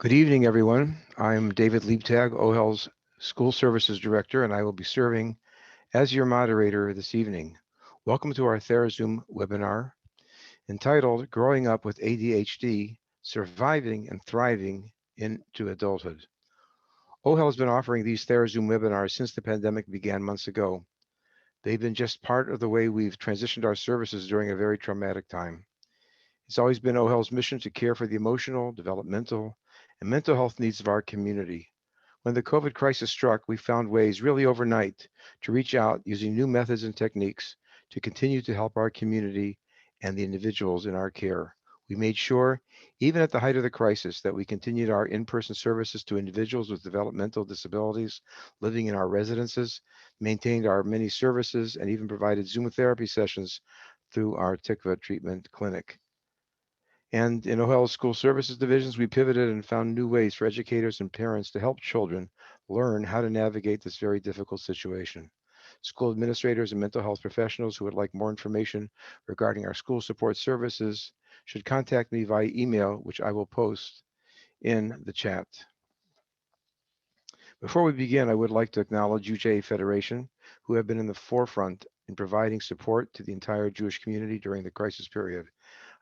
Good evening, everyone. I'm David Liebtag, Ohel's School Services Director, and I will be serving as your moderator this evening. Welcome to our TheraZoom webinar entitled Growing Up with ADHD, Surviving and Thriving into Adulthood. Ohel has been offering these TheraZoom webinars since the pandemic began months ago. They've been just part of the way we've transitioned our services during a very traumatic time. It's always been Ohel's mission to care for the emotional, developmental, and mental health needs of our community. When the COVID crisis struck, we found ways really overnight to reach out using new methods and techniques to continue to help our community and the individuals in our care. We made sure, even at the height of the crisis, that we continued our in-person services to individuals with developmental disabilities living in our residences, maintained our many services, and even provided Zoom therapy sessions through our Tikva treatment clinic. And in Ohel School Services divisions, we pivoted and found new ways for educators and parents to help children learn how to navigate this very difficult situation. School administrators and mental health professionals who would like more information regarding our school support services should contact me via email, which I will post in the chat. Before we begin, I would like to acknowledge UJA Federation, who have been in the forefront in providing support to the entire Jewish community during the crisis period.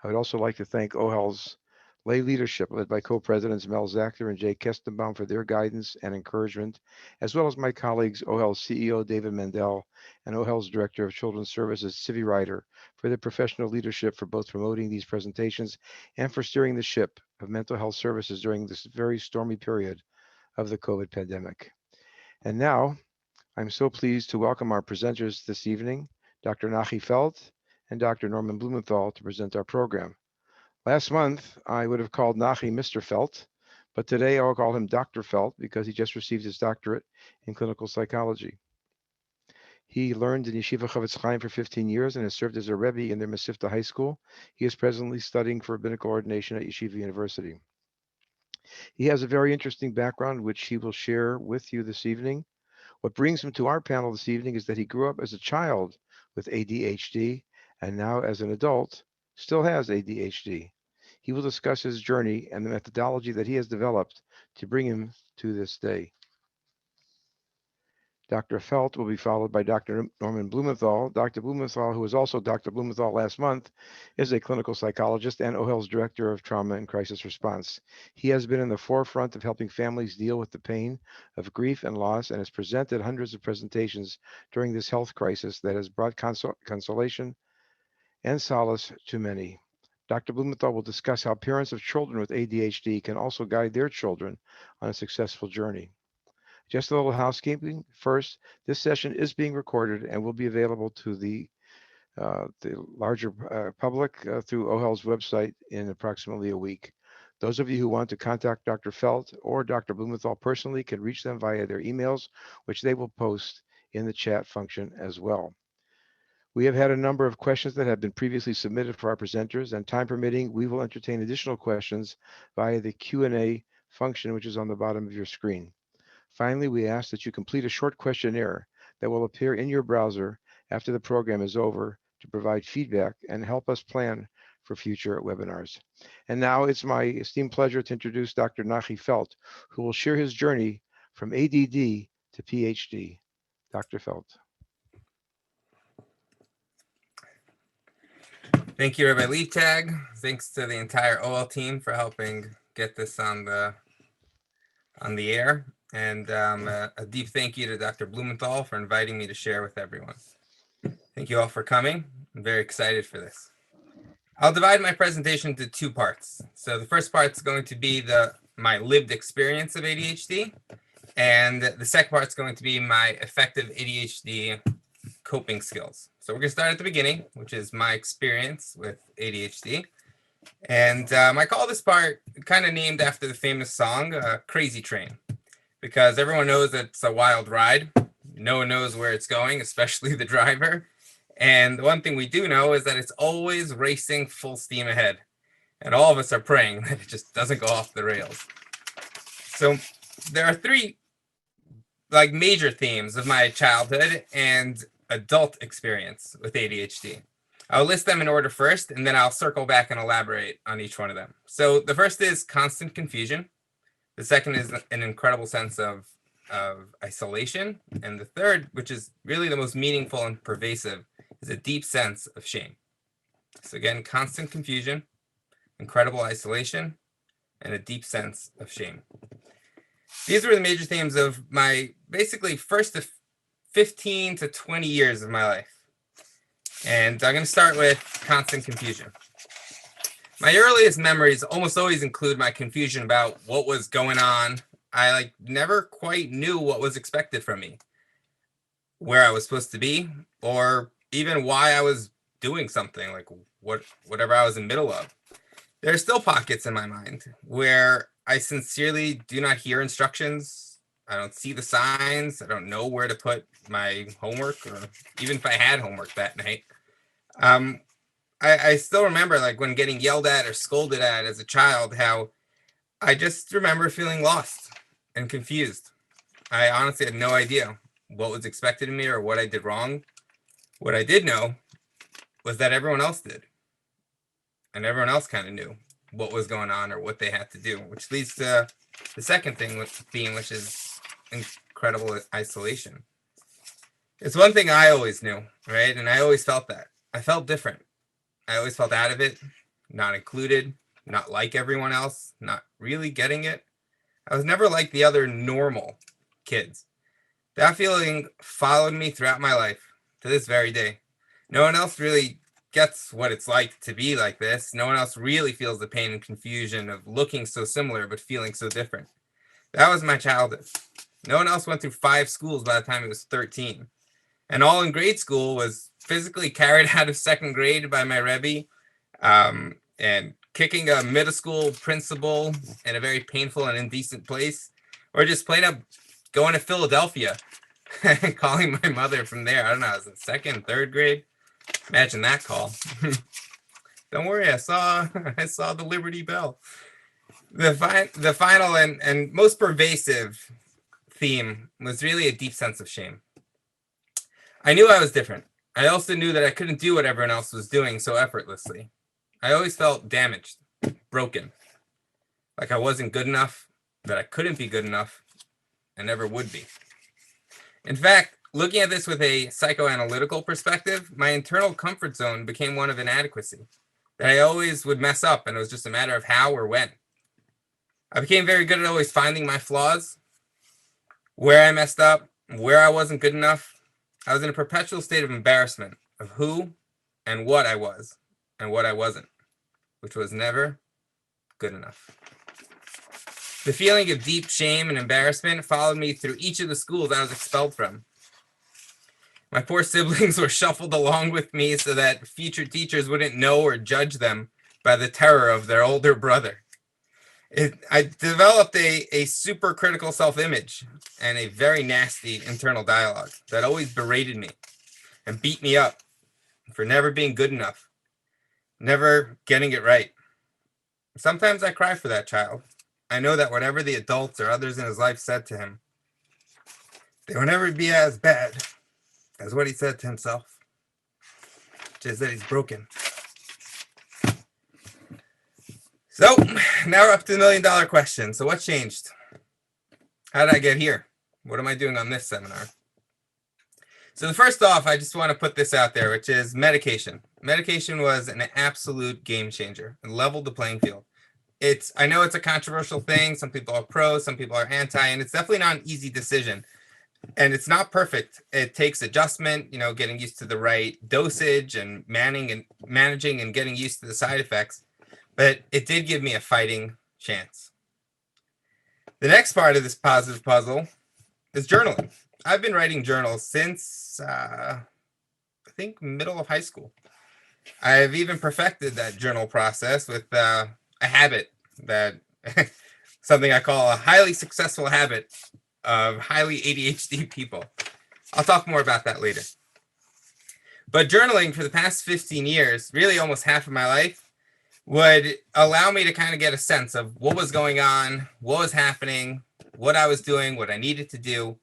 I would also like to thank OHEL's lay leadership, led by co-presidents Mel Zachter and Jay Kestenbaum, for their guidance and encouragement, as well as my colleagues, OHEL's CEO David Mandel and OHEL's Director of Children's Services Civi Ryder, for their professional leadership for both promoting these presentations and for steering the ship of mental health services during this very stormy period of the COVID pandemic. And now, I'm so pleased to welcome our presenters this evening, Dr. Nachi Felt and Dr. Norman Blumenthal, to present our program. Last month, I would have called Nachi Mr. Felt, but today I'll call him Dr. Felt because he just received his doctorate in clinical psychology. He learned in Yeshiva Chavetz Chaim for 15 years and has served as a Rebbe in their Mesivta High School. He is presently studying for rabbinical ordination at Yeshiva University. He has a very interesting background, which he will share with you this evening. What brings him to our panel this evening is that he grew up as a child with ADHD and now as an adult still has ADHD. He will discuss his journey and the methodology that he has developed to bring him to this day. Dr. Felt will be followed by Dr. Norman Blumenthal. Dr. Blumenthal, who was also Dr. Blumenthal last month, is a clinical psychologist and OHEL's Director of Trauma and Crisis Response. He has been in the forefront of helping families deal with the pain of grief and loss and has presented hundreds of presentations during this health crisis that has brought consolation and solace to many. Dr. Blumenthal will discuss how parents of children with ADHD can also guide their children on a successful journey. Just a little housekeeping. First, this session is being recorded and will be available to the larger public through OHEL's website in approximately a week. Those of you who want to contact Dr. Felt or Dr. Blumenthal personally can reach them via their emails, which they will post in the chat function as well. We have had a number of questions that have been previously submitted for our presenters, and time permitting, we will entertain additional questions via the Q&A function, which is on the bottom of your screen. Finally, we ask that you complete a short questionnaire that will appear in your browser after the program is over to provide feedback and help us plan for future webinars. And now it's my esteemed pleasure to introduce Dr. Nachi Felt, who will share his journey from ADD to PhD. Dr. Felt. Thank you, Rabbi Liebtag. Thanks to the entire OL team for helping get this on the air. And a deep thank you to Dr. Blumenthal for inviting me to share with everyone. Thank you all for coming. I'm very excited for this. I'll divide my presentation into two parts. So the first part is going to be my lived experience of ADHD. And the second part is going to be my effective ADHD coping skills. So we're going to start at the beginning, which is my experience with ADHD. And I call this part kind of named after the famous song, Crazy Train, because everyone knows that it's a wild ride. No one knows where it's going, especially the driver. And the one thing we do know is that it's always racing full steam ahead. And all of us are praying that it just doesn't go off the rails. So there are three major themes of my childhood and adult experience with ADHD. I'll list them in order first, and then I'll circle back and elaborate on each one of them. So the first is constant confusion. The second is an incredible sense of isolation. And the third, which is really the most meaningful and pervasive, is a deep sense of shame. So again, constant confusion, incredible isolation, and a deep sense of shame. These were the major themes of my basically first 15 to 20 years of my life. And I'm going to start with constant confusion. My earliest memories almost always include my confusion about what was going on. I never quite knew what was expected from me, where I was supposed to be, or even why I was doing something, like whatever I was in the middle of. There are still pockets in my mind where I sincerely do not hear instructions. I don't see the signs. I don't know where to put my homework, or even if I had homework that night. I still remember, like, when getting yelled at or scolded at as a child, how I just remember feeling lost and confused. I honestly had no idea what was expected of me or what I did wrong. What I did know was that everyone else did. And everyone else kind of knew what was going on or what they had to do, which leads to the second theme, which is incredible isolation. It's one thing I always knew, right? And I always felt that. I felt different. I always felt out of it, not included, not like everyone else, not really getting it. I was never like the other normal kids. That feeling followed me throughout my life to this very day. No one else really gets what it's like to be like this. No one else really feels the pain and confusion of looking so similar but feeling so different. That was my childhood. No one else went through 5 schools by the time it was 13. And all in grade school was physically carried out of 2nd grade by my Rebbe, and kicking a middle school principal in a very painful and indecent place, or just plain up going to Philadelphia and calling my mother from there. I don't know, I was in 2nd, 3rd grade. Imagine that call. Don't worry, I saw the Liberty Bell. The final and most pervasive theme was really a deep sense of shame. I knew I was different. I also knew that I couldn't do what everyone else was doing so effortlessly. I always felt damaged, broken, like I wasn't good enough, that I couldn't be good enough, and never would be. In fact, looking at this with a psychoanalytical perspective, my internal comfort zone became one of inadequacy, that I always would mess up, and it was just a matter of how or when. I became very good at always finding my flaws, where I messed up, where I wasn't good enough. I was in a perpetual state of embarrassment of who and what I was and what I wasn't, which was never good enough. The feeling of deep shame and embarrassment followed me through each of the schools I was expelled from. My poor siblings were shuffled along with me so that future teachers wouldn't know or judge them by the terror of their older brother. I developed a super critical self-image and a very nasty internal dialogue that always berated me and beat me up for never being good enough, never getting it right. Sometimes I cry for that child. I know that whatever the adults or others in his life said to him, they will never be as bad as what he said to himself, which is that he's broken. So now we're up to the $1 million question. So what changed? How did I get here? What am I doing on this seminar? So the first off, I just want to put this out there, which is medication. Medication was an absolute game changer. It leveled the playing field. I know it's a controversial thing. Some people are pro, some people are anti, and it's definitely not an easy decision. And it's not perfect. It takes adjustment, getting used to the right dosage and managing and getting used to the side effects. But it did give me a fighting chance. The next part of this positive puzzle is journaling. I've been writing journals since, I think, middle of high school. I've even perfected that journal process with a habit that, something I call a highly successful habit of highly ADHD people. I'll talk more about that later. But journaling for the past 15 years, really almost half of my life, would allow me to kind of get a sense of what was going on, what was happening, what I was doing, what I needed to do.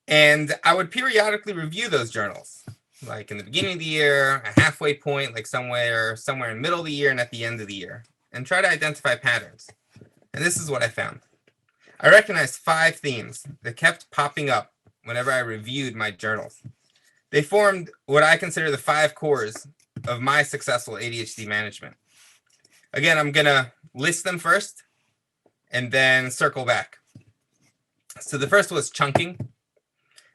And I would periodically review those journals, like in the beginning of the year, a halfway point, like somewhere in the middle of the year and at the end of the year, and try to identify patterns. And this is what I found. I recognized 5 themes that kept popping up whenever I reviewed my journals. They formed what I consider the 5 cores of my successful ADHD management. Again, I'm going to list them first and then circle back. So the first was chunking.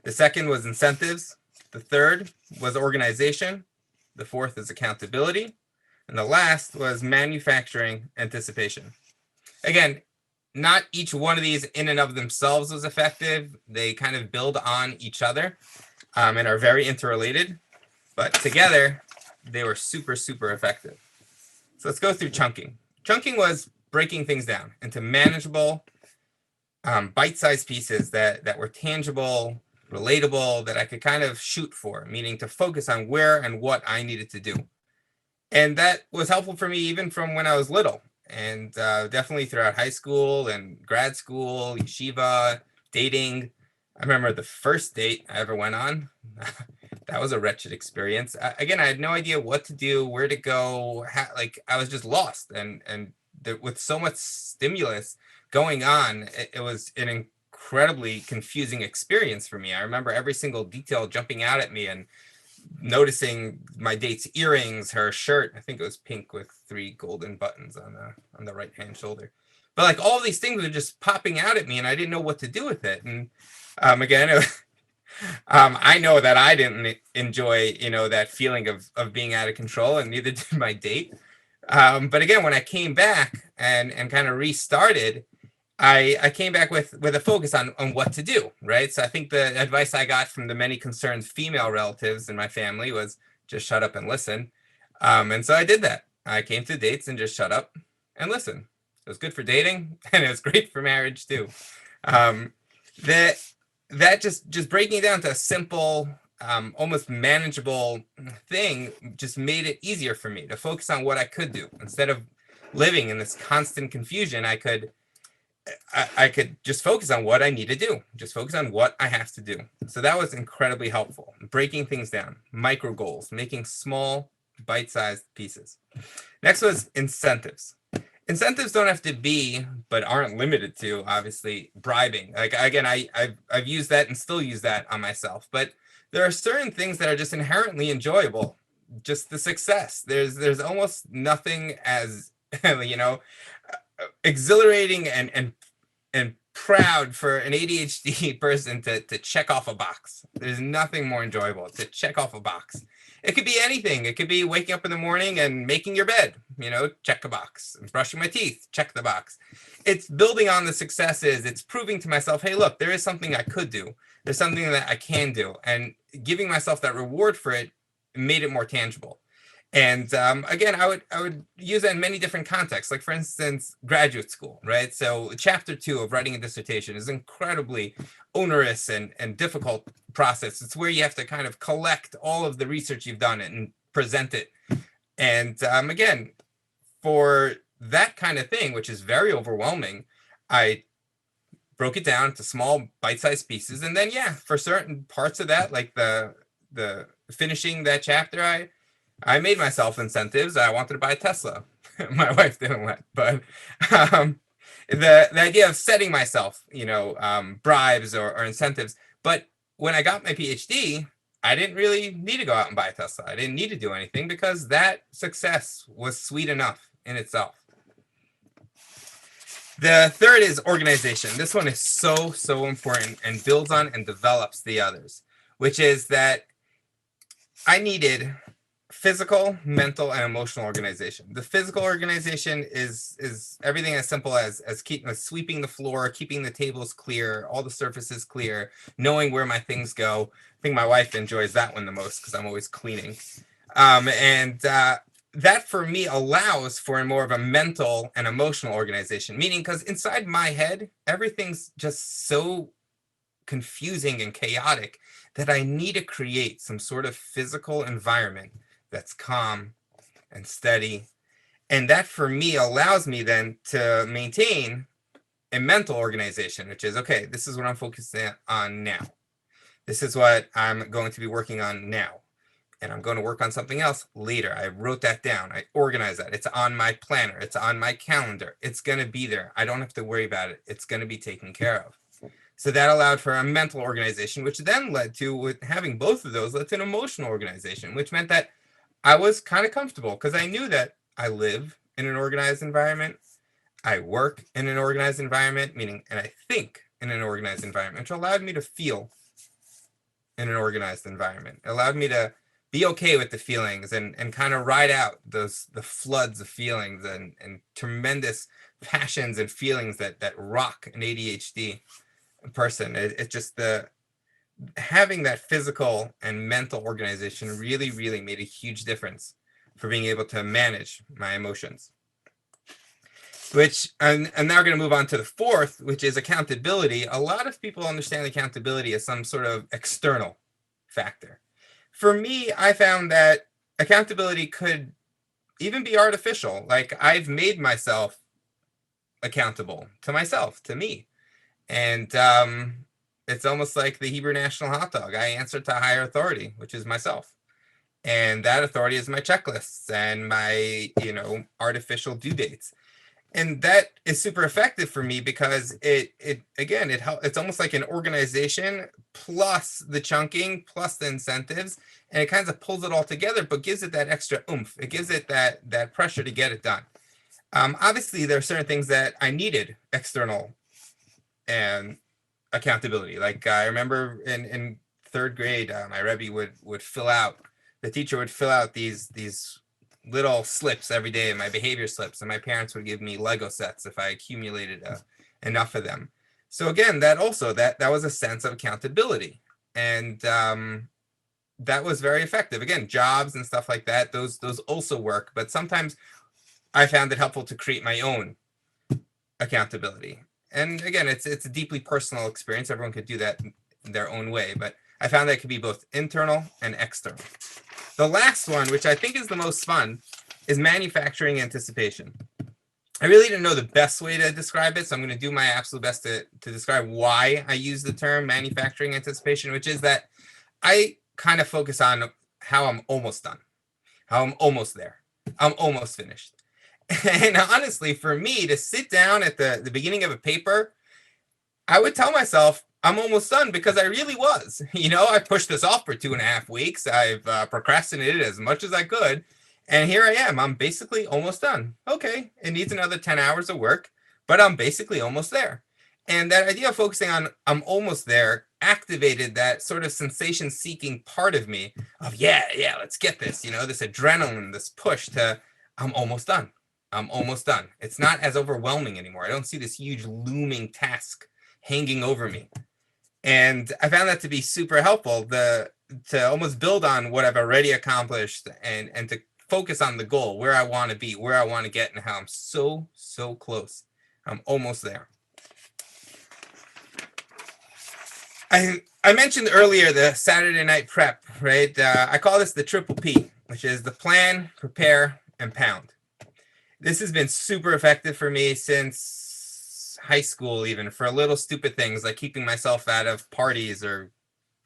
The second was incentives. The third was organization. The fourth is accountability. And the last was manufacturing anticipation. Again, not each one of these in and of themselves was effective. They kind of build on each other and are very interrelated. But together, they were super, super effective. So let's go through chunking. Chunking was breaking things down into manageable, bite-sized pieces that were tangible, relatable, that I could kind of shoot for, meaning to focus on where and what I needed to do. And that was helpful for me even from when I was little, and definitely throughout high school and grad school, yeshiva, dating. I remember the first date I ever went on. That was a wretched experience. Again, I had no idea what to do, where to go. Like I was just lost, and with so much stimulus going on, it was an incredibly confusing experience for me. I remember every single detail jumping out at me, and noticing my date's earrings, her shirt. I think it was pink with 3 golden buttons on the right hand shoulder. But like all these things were just popping out at me, and I didn't know what to do with it. And again, I know that I didn't enjoy, that feeling of being out of control, and neither did my date. But again, when I came back and kind of restarted, I came back with a focus on what to do, right? So I think the advice I got from the many concerned female relatives in my family was just shut up and listen. And so I did that. I came to dates and just shut up and listen. It was good for dating, and it was great for marriage too. That just breaking it down to a simple, almost manageable thing just made it easier for me to focus on what I could do. Instead of living in this constant confusion, I could just focus on what I need to do, just focus on what I have to do. So that was incredibly helpful. Breaking things down, micro goals, making small bite-sized pieces. Next was incentives. Incentives don't have to be, but aren't limited to, obviously, bribing. Like, again, I've used that and still use that on myself, but there are certain things that are just inherently enjoyable. Just the success. There's almost nothing as, exhilarating and proud for an ADHD person to check off a box. There's nothing more enjoyable to check off a box. It could be anything. It could be waking up in the morning and making your bed, check a box. Brushing my teeth, check the box. It's building on the successes. It's proving to myself, hey, look, there is something I could do. There's something that I can do. And giving myself that reward for it made it more tangible. And again, I would use that in many different contexts, like, for instance, graduate school, right? So chapter 2 of writing a dissertation is incredibly onerous and difficult process. It's where you have to kind of collect all of the research you've done and present it. And again, for that kind of thing, which is very overwhelming, I broke it down to small bite-sized pieces. And then, for certain parts of that, like the finishing that chapter, I made myself incentives. I wanted to buy a Tesla. My wife didn't let, but the idea of setting myself, bribes or incentives. But when I got my PhD, I didn't really need to go out and buy a Tesla. I didn't need to do anything because that success was sweet enough in itself. The third is organization. This one is so important and builds on and develops the others, which is that I needed physical, mental, and emotional organization. The physical organization is everything as simple as sweeping the floor, keeping the tables clear, all the surfaces clear, knowing where my things go. I think my wife enjoys that one the most because I'm always cleaning. That for me allows for more of a mental and emotional organization, meaning because inside my head, everything's just so confusing and chaotic that I need to create some sort of physical environment that's calm and steady. And that for me allows me then to maintain a mental organization, which is, okay, this is what I'm focusing on now. This is what I'm going to be working on now. and I'm going to work on something else later. I wrote that down. I organized that. It's on my planner. It's on my calendar. It's going to be there. I don't have to worry about it. It's going to be taken care of. So that allowed for a mental organization, which then led to, with having both of those, led to an emotional organization, which meant that I was kind of comfortable because I knew that I live in an organized environment. I work in an organized environment, meaning, and I think in an organized environment, which allowed me to feel in an organized environment. It allowed me to be okay with the feelings and kind of ride out the floods of feelings and tremendous passions and feelings that rock an ADHD person. It's just the having that physical and mental organization really made a huge difference for being able to manage my emotions. Which, and now we're going to move on to the fourth, which is accountability. A lot of people understand accountability as some sort of external factor. For me, I found that accountability could even be artificial. Like, I've made myself accountable to myself, to me. And it's almost like the Hebrew national hot dog. I answer to a higher authority, which is myself. And that authority is my checklists and my, artificial due dates. And that is super effective for me because it's almost like an organization plus the chunking plus the incentives, and it kind of pulls it all together, but gives it that extra oomph. It gives it that pressure to get it done. Obviously, there are certain things that I needed external and accountability. Like, I remember in third grade, my Rebbe would fill out. The teacher would fill out these little slips every day, my behavior slips, and my parents would give me Lego sets if I accumulated enough of them. So again, that was a sense of accountability, and that was very effective. Again, jobs and stuff like that, those also work, but sometimes I found it helpful to create my own accountability. And again, it's a deeply personal experience. Everyone could do that in their own way, but I found that it could be both internal and external. The last one, which I think is the most fun, is manufacturing anticipation. I really didn't know the best way to describe it, so I'm going to do my absolute best to describe why I use the term manufacturing anticipation, which is that I kind of focus on how I'm almost done, how I'm almost there, I'm almost finished. And honestly, for me to sit down at the beginning of a paper, I would tell myself, I'm almost done, because I really was. I pushed this off for 2.5 weeks. I've procrastinated as much as I could. And here I am. I'm basically almost done. Okay, it needs another 10 hours of work, but I'm basically almost there. And that idea of focusing on I'm almost there activated that sort of sensation-seeking part of me of, yeah, let's get this, this adrenaline, this push to I'm almost done. I'm almost done. It's not as overwhelming anymore. I don't see this huge looming task hanging over me. And I found that to be super helpful, to almost build on what I've already accomplished and to focus on the goal, where I want to be, where I want to get, and how I'm so close. I'm almost there. I mentioned earlier the Saturday night prep, right? I call this the triple P, which is the plan, prepare, and pound. This has been super effective for me since high school, even for little stupid things like keeping myself out of parties or,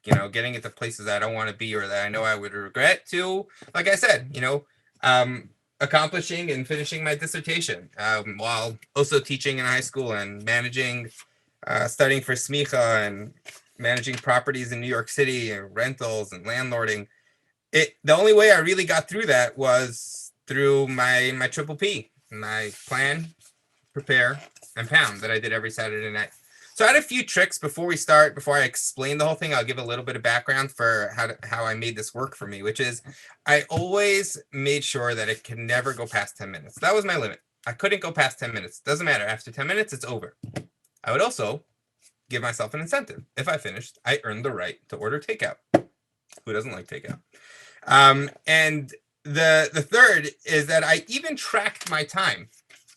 getting into places I don't want to be or that I know I would regret, to, like I said, accomplishing and finishing my dissertation while also teaching in high school and managing, studying for smicha and managing properties in New York City and rentals and landlording. The only way I really got through that was through my triple P, my plan, prepare, and pound that I did every Saturday night. So I had a few tricks before I explain the whole thing. I'll give a little bit of background for how I made this work for me, which is I always made sure that it could never go past 10 minutes. That was my limit. I couldn't go past 10 minutes. Doesn't matter. After 10 minutes, it's over. I would also give myself an incentive. If I finished, I earned the right to order takeout. Who doesn't like takeout? And the third is that I even tracked my time,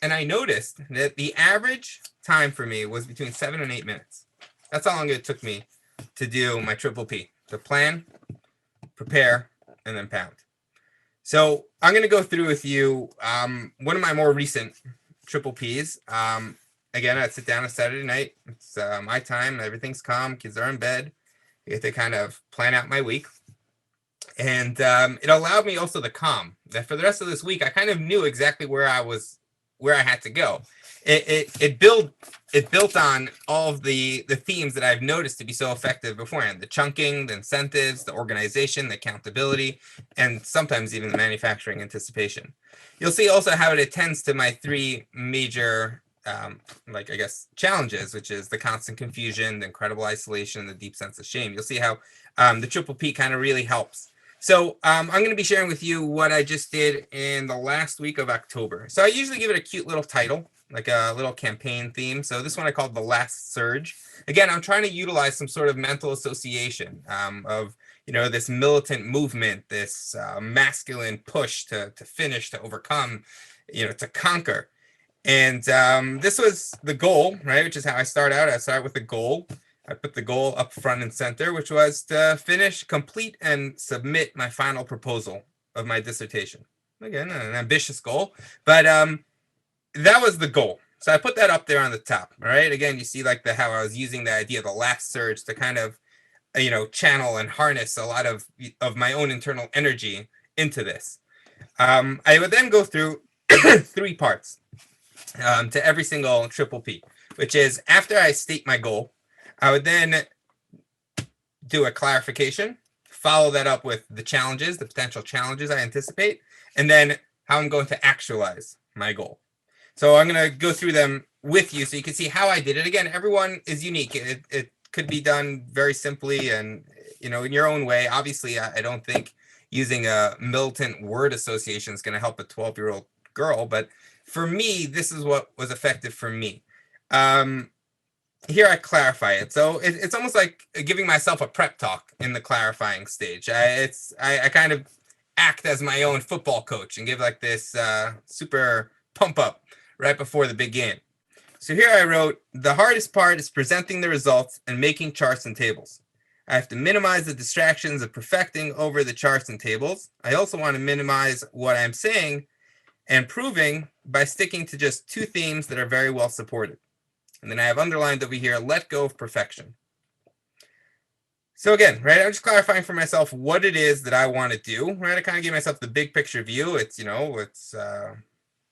and I noticed that the average time for me was between 7 and 8 minutes. That's how long it took me to do my triple P: to plan, prepare, and then pound. So I'm going to go through with you one of my more recent triple Ps. Again, I'd sit down on Saturday night. It's my time. Everything's calm. Kids are in bed. I get to kind of plan out my week. And it allowed me also the calm that for the rest of this week, I kind of knew exactly where I had to go. It built on all of the themes that I've noticed to be so effective beforehand: the chunking, the incentives, the organization, the accountability, and sometimes even the manufacturing anticipation. You'll see also how it attends to my three major like, I guess, challenges, which is the constant confusion, the incredible isolation, and the deep sense of shame. You'll see how the triple P kind of really helps. So I'm going to be sharing with you what I just did in the last week of October. So I usually give it a cute little title, like a little campaign theme. So this one I called The Last Surge. Again, I'm trying to utilize some sort of mental association of, this militant movement, this masculine push to finish, to overcome, to conquer. And this was the goal, right? Which is how I start out. I start with a goal. I put the goal up front and center, which was to finish, complete, and submit my final proposal of my dissertation. Again, an ambitious goal, but that was the goal. So I put that up there on the top. All right. Again, you see like how I was using the idea of the last surge to kind of, channel and harness a lot of my own internal energy into this. I would then go through 3 parts to every single triple P, which is after I state my goal, I would then do a clarification, follow that up with the challenges, the potential challenges I anticipate, and then how I'm going to actualize my goal. So I'm going to go through them with you so you can see how I did it. Again, everyone is unique. It could be done very simply and, in your own way. Obviously, I don't think using a militant word association is going to help a 12-year-old girl, but for me, this is what was effective for me. Here I clarify it. So it's almost like giving myself a prep talk in the clarifying stage. I kind of act as my own football coach and give like this super pump up right before the big game. So here I wrote, the hardest part is presenting the results and making charts and tables. I have to minimize the distractions of perfecting over the charts and tables. I also want to minimize what I'm saying and proving by sticking to just 2 themes that are very well supported. And then I have underlined over here, let go of perfection. So again, right, I'm just clarifying for myself what it is that I want to do, right? I kind of give myself the big picture view. It's, it's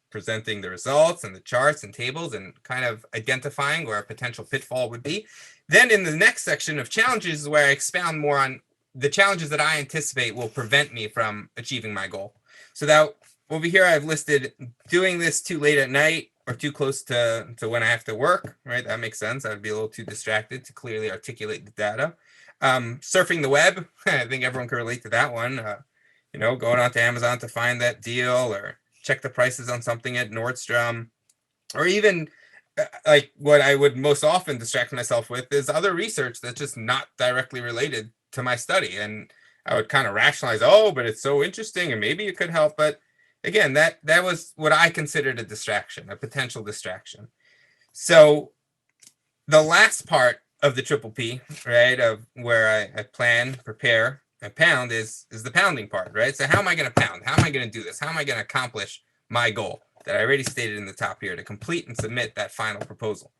presenting the results and the charts and tables and kind of identifying where a potential pitfall would be. Then in the next section of challenges is where I expound more on the challenges that I anticipate will prevent me from achieving my goal. So that over here, I've listed doing this too late at night or too close to when I have to work, right? That makes sense. I'd be a little too distracted to clearly articulate the data. Surfing the web, I think everyone can relate to that one. Going on to Amazon to find that deal or check the prices on something at Nordstrom, or even like what I would most often distract myself with is other research that's just not directly related to my study. And I would kind of rationalize, but it's so interesting and maybe it could help. But again, that was what I considered a distraction, a potential distraction. So the last part of the triple P, right, of where I plan, prepare, and pound is the pounding part, right? So how am I going to pound? How am I going to do this? How am I going to accomplish my goal that I already stated in the top here to complete and submit that final proposal?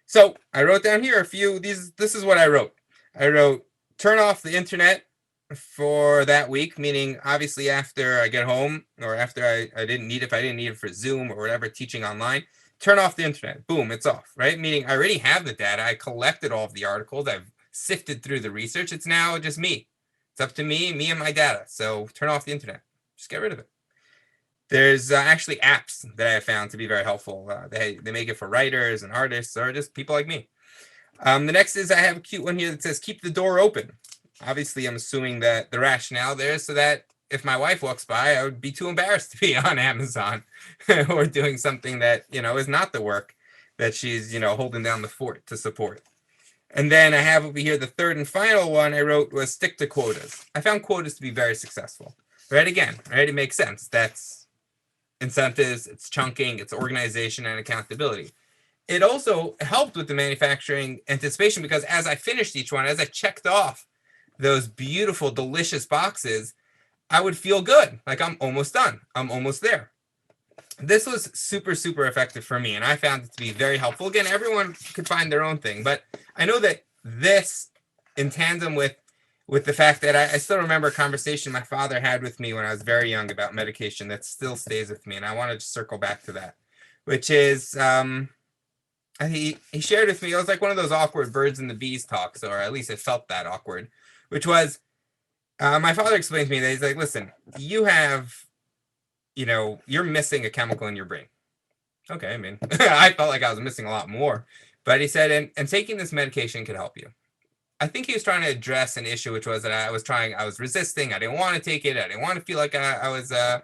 So I wrote down here a few. This is what I wrote. I wrote, turn off the internet for that week, meaning obviously after I get home or after I didn't need it, if I didn't need it for Zoom or whatever, teaching online, turn off the internet. Boom, it's off, right? Meaning I already have the data. I collected all of the articles. I've sifted through the research. It's now just me. It's up to me and my data. So turn off the internet. Just get rid of it. There's actually apps that I have found to be very helpful. They make it for writers and artists or just people like me. The next is I have a cute one here that says keep the door open. Obviously, I'm assuming that the rationale there is so that if my wife walks by, I would be too embarrassed to be on Amazon or doing something that, is not the work that she's, holding down the fort to support. And then I have over here the third and final one I wrote was stick to quotas. I found quotas to be very successful. Right? Again, right? It makes sense. That's incentives, it's chunking, it's organization and accountability. It also helped with the manufacturing anticipation because as I finished each one, as I checked off those beautiful, delicious boxes, I would feel good. Like I'm almost done. I'm almost there. This was super, super effective for me, and I found it to be very helpful. Again, everyone could find their own thing, but I know that this, in tandem with with the fact that I still remember a conversation my father had with me when I was very young about medication that still stays with me. And I wanted to circle back to that, which is he shared with me, it was like one of those awkward birds and the bees talks, or at least it felt that awkward, which was my father explained to me that he's like, listen, you have, you're missing a chemical in your brain. Okay, I mean, I felt like I was missing a lot more. But he said, and taking this medication can help you. I think he was trying to address an issue, which was that I was resisting. I didn't want to take it. I didn't want to feel like I was a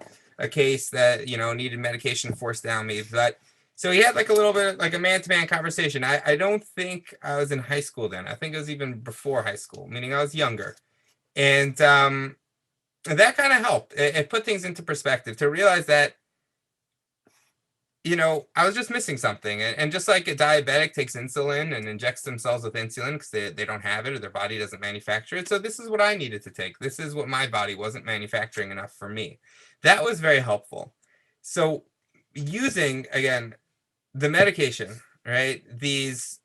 case that, needed medication forced down me. But so he had like a little bit like a man-to-man conversation. I don't think I was in high school then. I think it was even before high school, meaning I was younger. And that kind of helped. It put things into perspective to realize that, I was just missing something. And just like a diabetic takes insulin and injects themselves with insulin because they don't have it or their body doesn't manufacture it. So this is what I needed to take. This is what my body wasn't manufacturing enough for me. That was very helpful. So using, again, the medication, right? These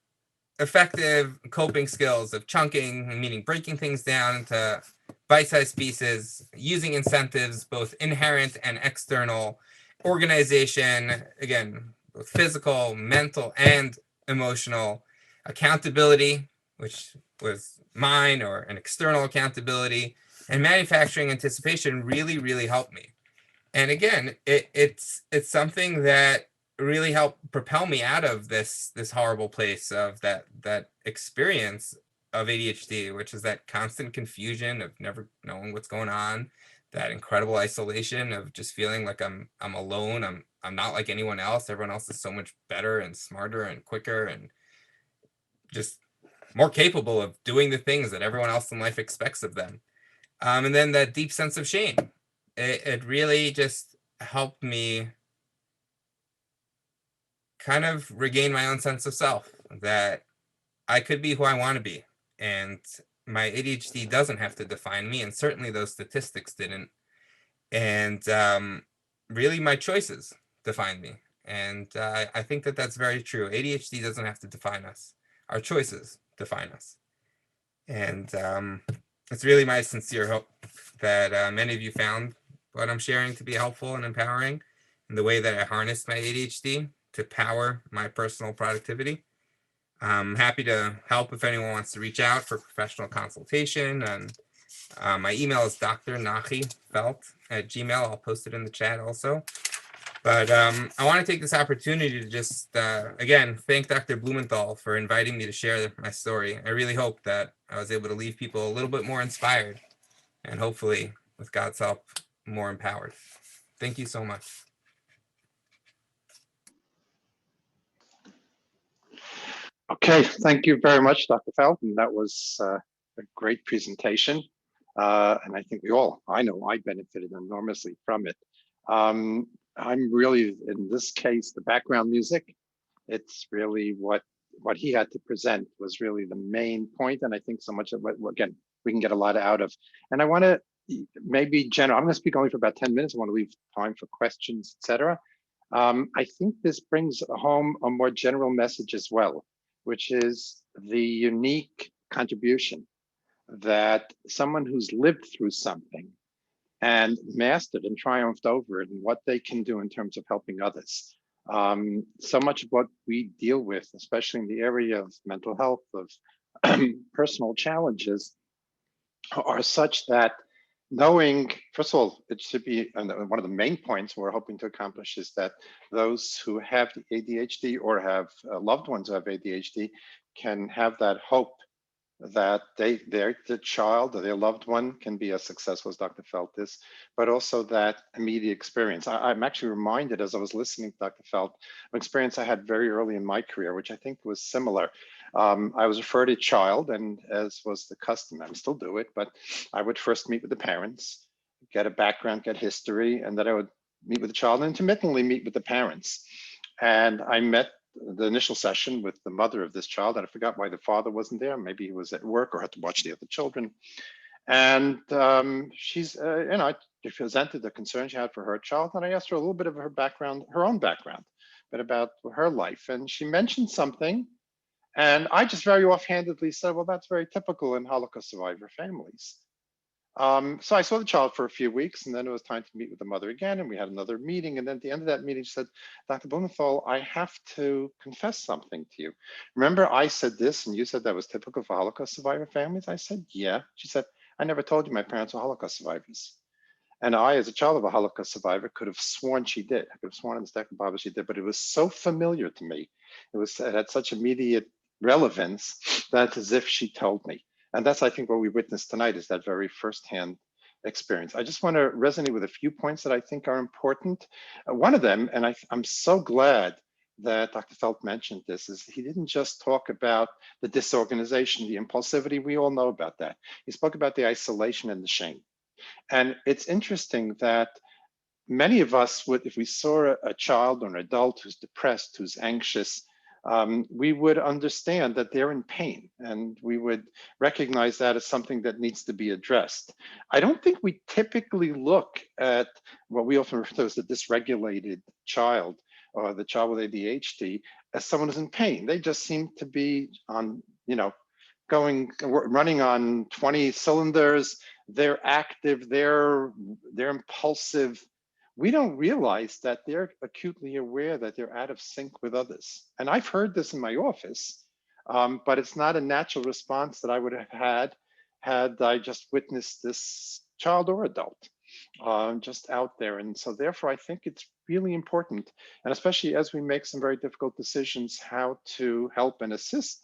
effective coping skills of chunking, meaning breaking things down into bite-sized pieces, using incentives, both inherent and external, organization, again, both physical, mental, and emotional, accountability, which was mine, or an external accountability, and manufacturing anticipation really, really helped me. And again, it's something that really helped propel me out of this horrible place of that experience of ADHD, which is that constant confusion of never knowing what's going on, that incredible isolation of just feeling like I'm alone. I'm not like anyone else. Everyone else is so much better and smarter and quicker and just more capable of doing the things that everyone else in life expects of them. And then that deep sense of shame. It really just helped me kind of regain my own sense of self, that I could be who I want to be. And my ADHD doesn't have to define me. And certainly those statistics didn't. And really my choices define me. And I think that that's very true. ADHD doesn't have to define us. Our choices define us. And it's really my sincere hope that many of you found what I'm sharing to be helpful and empowering, and the way that I harnessed my ADHD to power my personal productivity. I'm happy to help if anyone wants to reach out for professional consultation. And my email is drnachifelt@gmail. I'll post it in the chat also. But I want to take this opportunity to just, again, thank Dr. Blumenthal for inviting me to share my story. I really hope that I was able to leave people a little bit more inspired and hopefully, with God's help, more empowered. Thank you so much. Okay, thank you very much, Dr. Felt. And that was a great presentation. And I think I know I benefited enormously from it. I'm really, in this case, the background music. It's really what he had to present was really the main point, and I think so much of what, again, we can get a lot out of. And I want to maybe general. I'm going to speak only for about 10 minutes. I want to leave time for questions, etc. I think this brings home a more general message as well, which is the unique contribution that someone who's lived through something and mastered and triumphed over it, and what they can do in terms of helping others. So much of what we deal with, especially in the area of mental health, of personal challenges, are such that knowing, first of all, it should be, and one of the main points we're hoping to accomplish is that those who have ADHD or have loved ones who have ADHD can have that hope that their child or their loved one can be as successful as Dr. Felt is, but also that immediate experience. I'm actually reminded, as I was listening to Dr. Felt, an experience I had very early in my career, which I think was similar. I was referred a child, and as was the custom, I still do it, but I would first meet with the parents, get a background, get history, and then I would meet with the child and intermittently meet with the parents. And I met the initial session with the mother of this child, and I forgot why the father wasn't there. Maybe he was at work or had to watch the other children. And she's, she presented the concern she had for her child, and I asked her a little bit of her background, her own background, but about her life. And she mentioned something, And I just very offhandedly said, well, that's very typical in Holocaust survivor families. So I saw the child for a few weeks, and then it was time to meet with the mother again, and we had another meeting. And then at the end of that meeting, she said, Dr. Blumenthal, I have to confess something to you. Remember, I said this, and you said that was typical for Holocaust survivor families? I said, yeah. She said, I never told you my parents were Holocaust survivors. And I, as a child of a Holocaust survivor, could have sworn she did. I could have sworn in the stack of Bible she did, but it was so familiar to me. It had such immediate relevance that it's as if she told me. And that's, I think, what we witnessed tonight is that very firsthand experience. I just want to resonate with a few points that I think are important. One of them, and I'm so glad that Dr. Felt mentioned this, is he didn't just talk about the disorganization, the impulsivity, we all know about that. He spoke about the isolation and the shame. And it's interesting that many of us would, if we saw a child or an adult who's depressed, who's anxious, we would understand that they're in pain, and we would recognize that as something that needs to be addressed. I don't think we typically look at what we often refer to as the dysregulated child or the child with ADHD as someone who's in pain. They just seem to be on, running on 20 cylinders. They're active, they're impulsive. We don't realize that they're acutely aware that they're out of sync with others. And I've heard this in my office, but it's not a natural response that I would have had I just witnessed this child or adult just out there. And so therefore, I think it's really important, and especially as we make some very difficult decisions, how to help and assist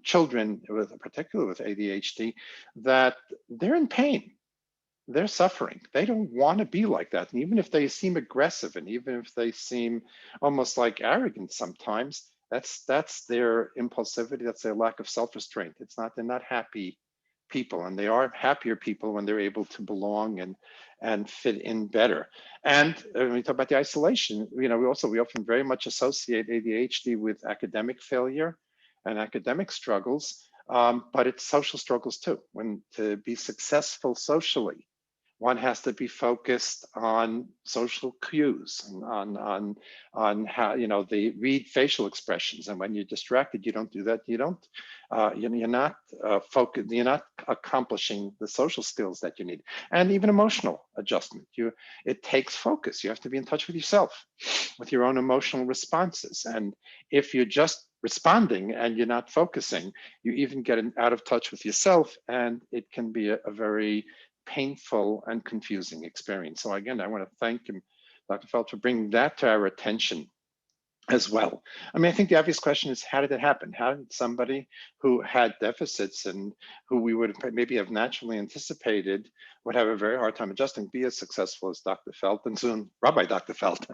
children, particularly with ADHD, that they're in pain. They're suffering. They don't want to be like that. And even if they seem aggressive, and even if they seem almost like arrogant sometimes, that's their impulsivity. That's their lack of self-restraint. They're not happy people, and they are happier people when they're able to belong and fit in better. And when we talk about the isolation, we often very much associate ADHD with academic failure and academic struggles, but it's social struggles too. When to be successful socially, one has to be focused on social cues and on how they read facial expressions. And when you're distracted, you don't do that. You're not focused. You're not accomplishing the social skills that you need, and even emotional adjustment. It takes focus. You have to be in touch with yourself, with your own emotional responses. And if you're just responding and you're not focusing, you even get out of touch with yourself, and it can be a very painful and confusing experience. So again, I want to thank him, Dr. Felt, for bringing that to our attention as well. I mean, I think the obvious question is, how did it happen? How did somebody who had deficits and who we would maybe have naturally anticipated would have a very hard time adjusting, be as successful as Dr. Felt, and soon Rabbi Dr. Felt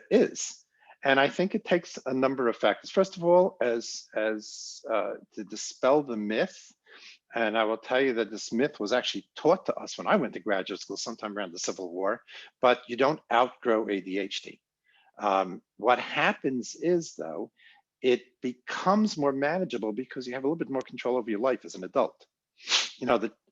is? And I think it takes a number of factors. First of all, as to dispel the myth. And I will tell you that this myth was actually taught to us when I went to graduate school sometime around the Civil War, but you don't outgrow ADHD. What happens is, though, it becomes more manageable because you have a little bit more control over your life as an adult.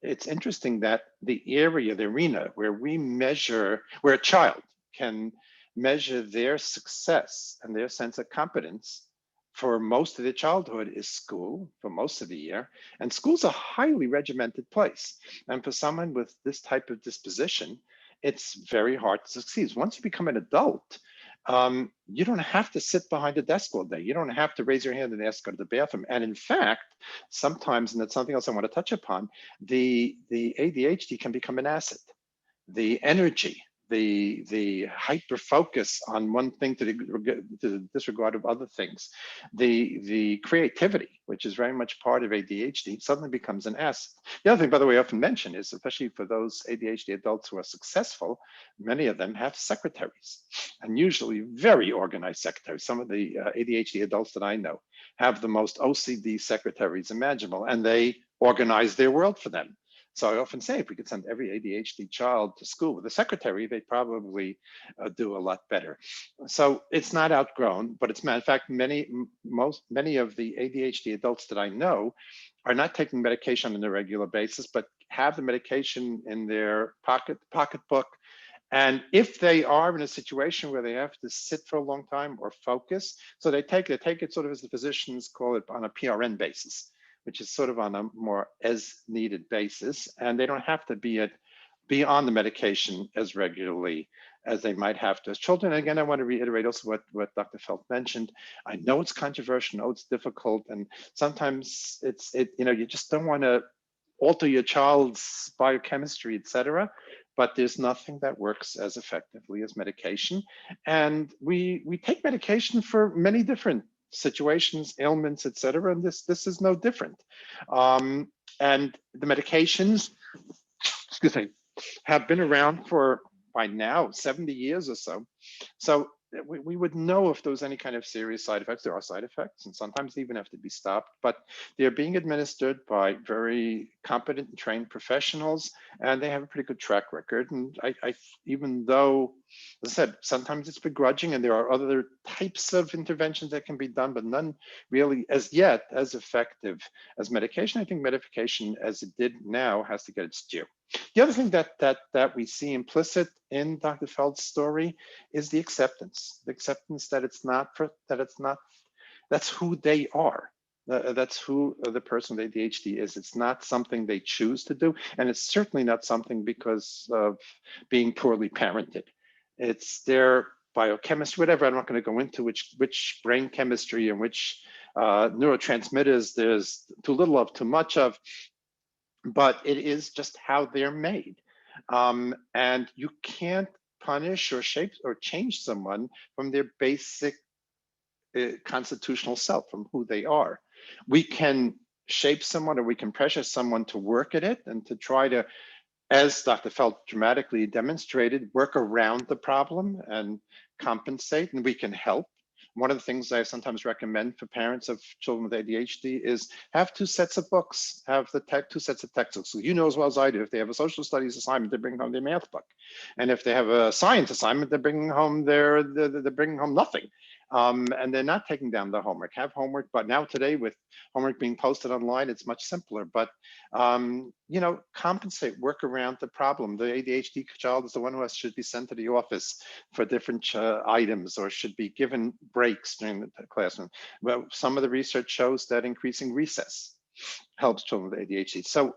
It's interesting that the arena where where a child can measure their success and their sense of competence for most of their childhood is school for most of the year. And school's a highly regimented place. And for someone with this type of disposition, it's very hard to succeed. Once you become an adult, you don't have to sit behind a desk all day. You don't have to raise your hand and ask to go to the bathroom. And in fact, sometimes, and that's something else I want to touch upon, the ADHD can become an asset. The energy, the hyper focus on one thing to the disregard of other things, the creativity, which is very much part of ADHD, suddenly becomes an asset. The other thing, by the way, I often mention is, especially for those ADHD adults who are successful, many of them have secretaries, and usually very organized secretaries. Some of the ADHD adults that I know have the most OCD secretaries imaginable, and they organize their world for them. So I often say, if we could send every ADHD child to school with a secretary, they'd probably do a lot better. So it's not outgrown, but it's, in fact, many of the ADHD adults that I know are not taking medication on a regular basis, but have the medication in their pocketbook And if they are in a situation where they have to sit for a long time or focus, so they take it sort of, as the physicians call it, on a PRN basis, which is sort of on a more as needed basis, and they don't have to be on the medication as regularly as they might have to as children. And again, I want to reiterate also what Dr. Felt mentioned. I know it's controversial, I know it's difficult, and sometimes you just don't want to alter your child's biochemistry, etc. But there's nothing that works as effectively as medication. And we take medication for many different situations, ailments, etc. And this is no different. And the medications, excuse me, have been around for by now 70 years or so. So we would know if there was any kind of serious side effects. There are side effects, and sometimes they even have to be stopped, but they're being administered by very competent and trained professionals, and they have a pretty good track record. And I even though, as I said, sometimes it's begrudging, and there are other types of interventions that can be done, but none really as yet as effective as medication. I think medication, as it did now, has to get its due. The other thing that we see implicit in Dr. Feld's story is the acceptance that it's not, that's who they are. That's who the person with ADHD is. It's not something they choose to do, and it's certainly not something because of being poorly parented. It's their biochemistry, whatever. I'm not going to go into which brain chemistry and which neurotransmitters there's too little of, too much of, but it is just how they're made. And you can't punish or shape or change someone from their basic constitutional self, from who they are. We can shape someone, or we can pressure someone to work at it and to try to, as Dr. Felt dramatically demonstrated, work around the problem and compensate, and we can help. One of the things I sometimes recommend for parents of children with ADHD is have two sets of books, have the two sets of textbooks. So you know as well as I do, if they have a social studies assignment, they bring home their math book. And if they have a science assignment, they're bringing home they're bringing home nothing. And they're not taking down the homework. Have homework, but now today with homework being posted online, it's much simpler. But compensate, work around the problem. The ADHD child is the one who should be sent to the office for different items, or should be given breaks during the classroom. Well, some of the research shows that increasing recess helps children with ADHD. So